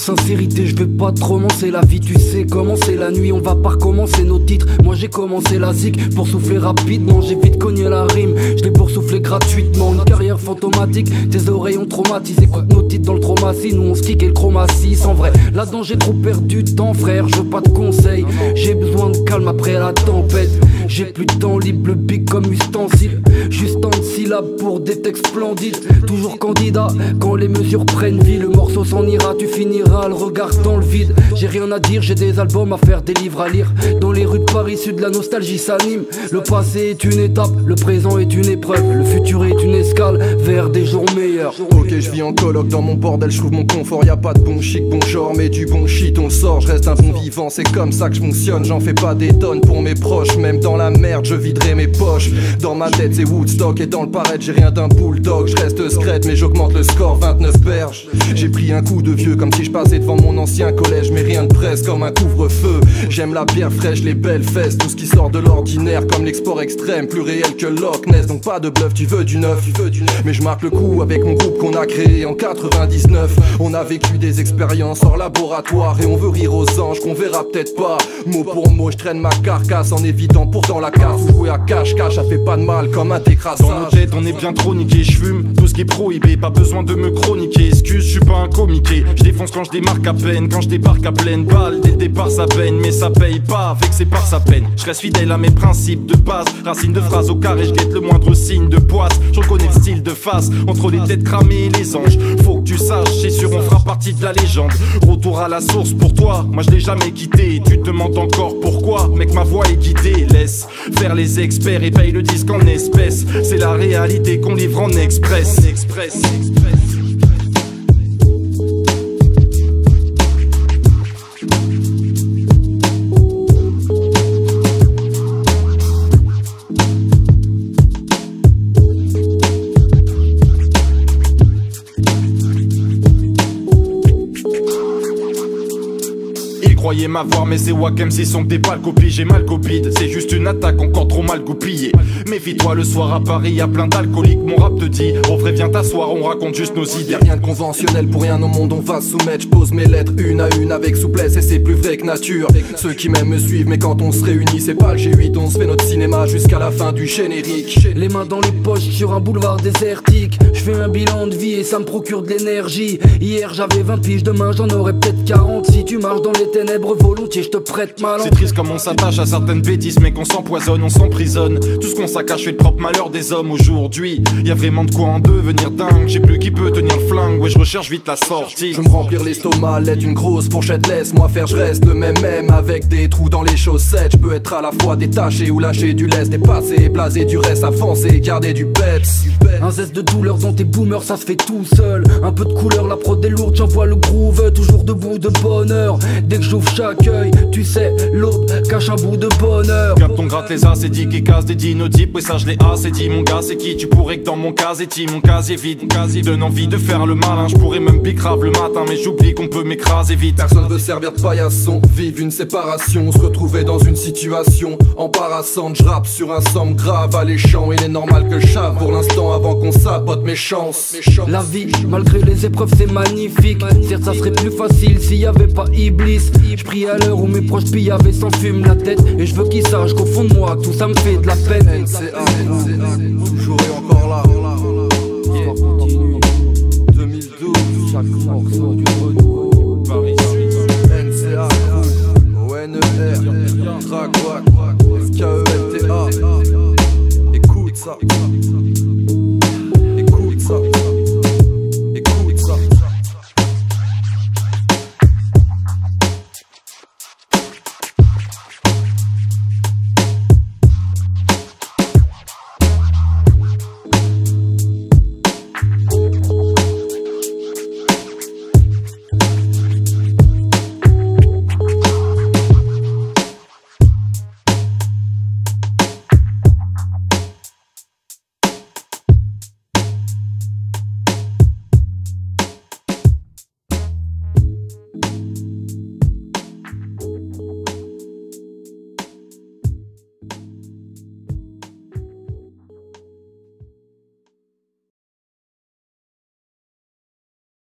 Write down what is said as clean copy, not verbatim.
sincérité, je vais pas te romancer la vie, tu sais comment c'est la nuit, on va pas recommencer nos titres. Moi j'ai commencé la zik pour souffler rapidement, j'ai vite cogné la rime, je l'ai pour souffler gratuitement. Une carrière fantomatique, tes oreilles ont traumatisé. Écoute nos titres dans le traumatie, nous on se kick et le chroma 6. En vrai, là-dedans j'ai trop perdu de temps frère, je veux pas de conseils, j'ai besoin de calme après la tempête. J'ai plus de temps libre, le big comme ustensile, juste en syllabes pour des textes splendides. Toujours candidat quand les mesures prennent vie, le morceau s'en ira, tu finiras le regard dans le vide. J'ai rien à dire, j'ai des albums à faire, des livres à lire. Dans les rues de Paris Sud, la nostalgie s'anime. Le passé est une étape, le présent est une épreuve, le futur est une escale vers des jours meilleurs. Ok, je vis en coloc dans mon bordel, je trouve mon confort. Y'a pas de bon chic, bon genre, mais du bon shit on le sort. Je reste un bon vivant, c'est comme ça que je fonctionne. J'en fais pas des tonnes pour mes proches, même dans la merde je viderai mes poches. Dans ma tête c'est Woodstock et dans le paraît j'ai rien d'un bulldog. Je reste secrète mais j'augmente le score, 29 berges. J'ai pris un coup de vieux comme si je passais devant mon ancien collège, mais rien de presse comme un couvre-feu. J'aime la bière fraîche, les belles fesses, tout ce qui sort de l'ordinaire comme l'export extrême, plus réel que Loch Ness. Donc pas de bluff, tu veux du neuf, mais je marque le coup avec mon groupe qu'on a créé en 99. On a vécu des expériences hors laboratoire et on veut rire aux anges qu'on verra peut-être pas. Mot pour mot, je traîne ma carcasse en évitant pourtant la carte. Jouer à cache-cache, ça fait pas de mal comme un décrassage. Dans nos têtes on est bien trop niqué, je fume tout ce qui est prohibé, pas besoin de me chroniquer. Excuse, je suis pas un comiqué, je défonce quand je démarque à peine, quand je débarque à pleine balle. Dès le départ ça peine, mais ça paye pas, vexé par sa peine. Je reste fidèle à mes principes de base, racine de phrase au carré, je guette le moindre signe de poisse. Je reconnais le style de face, entre les têtes cramées et les anges. Faut que tu saches, c'est sûr on fera partie de la légende. Retour à la source pour toi, moi je l'ai jamais quitté. Tu te demandes encore pourquoi, mec ma voix est guidée. Laisse faire les experts et paye le disque en espèces. C'est la réalité qu'on livre en express. Croyez m'avoir mais c'est Wack MC sont des pâles copies. J'ai mal copide, c'est juste une attaque encore trop mal goupillée. Méfie-toi le soir à Paris y'a plein d'alcooliques. Mon rap te dit, au vrai viens t'asseoir, on raconte juste nos idées. Y'a rien de conventionnel pour rien au monde on va soumettre. Je pose mes lettres une à une avec souplesse et c'est plus vrai que nature. Ceux qui m'aiment me suivent mais quand on se réunit c'est pas le G8. On se fait notre cinéma jusqu'à la fin du générique. Les mains dans les poches sur un boulevard désertique. Je fais un bilan de vie et ça me procure de l'énergie. Hier j'avais 20 piges, demain j'en aurai peut-être 40. Si tu marches dans les ténèbres volontiers, je te prête ma langue. C'est triste comme on s'attache à certaines bêtises, mais qu'on s'empoisonne, on s'emprisonne. Tout ce qu'on s'accache fait le propre malheur des hommes aujourd'hui. Y'a vraiment de quoi en devenir dingue. J'ai plus qui peut tenir le flingue, ouais je recherche vite la sortie. Je me remplir l'estomac, l'aide d'une grosse fourchette. Laisse-moi faire, je reste le même avec des trous dans les chaussettes. Je peux être à la fois détaché ou lâcher du lest, dépasser, blaser du reste, avancer, garder du peps. Un zeste de douleur dans tes boomers, ça se fait tout seul. Un peu de couleur, la prod est lourde, j'envoie le groove. Toujours debout de bonheur, dès que j'ouvre chaque œil, tu sais, l'aube cache un bout de bonheur. Garde ton gratte les as, c'est dit qui casse des dinotypes. Oui ça je l'ai assez dit, mon gars c'est qui. Tu pourrais que dans mon casier, mon casier vide, mon casier donne envie de faire le malin. Je pourrais même picrave le matin, mais j'oublie qu'on peut m'écraser vite. Personne veut servir de paillasson, vivre une séparation, se retrouver dans une situation embarrassante. Je rappe sur un somme grave alléchant. Il est normal que je chave pour l'instant avant qu'on sabote mes chances. La vie, malgré les épreuves, c'est magnifique. Certes, ça serait plus facile s'il y avait pas Iblis. Je prie à l'heure où mes proches pillaient sans fume la tête. Et je veux qu'ils sachent qu'au fond de moi, tout ça me fait de la peine. NCA, toujours et encore là. 2012, chaque morceau du renouveau. Paris, NCA, ONER, Drag Wack.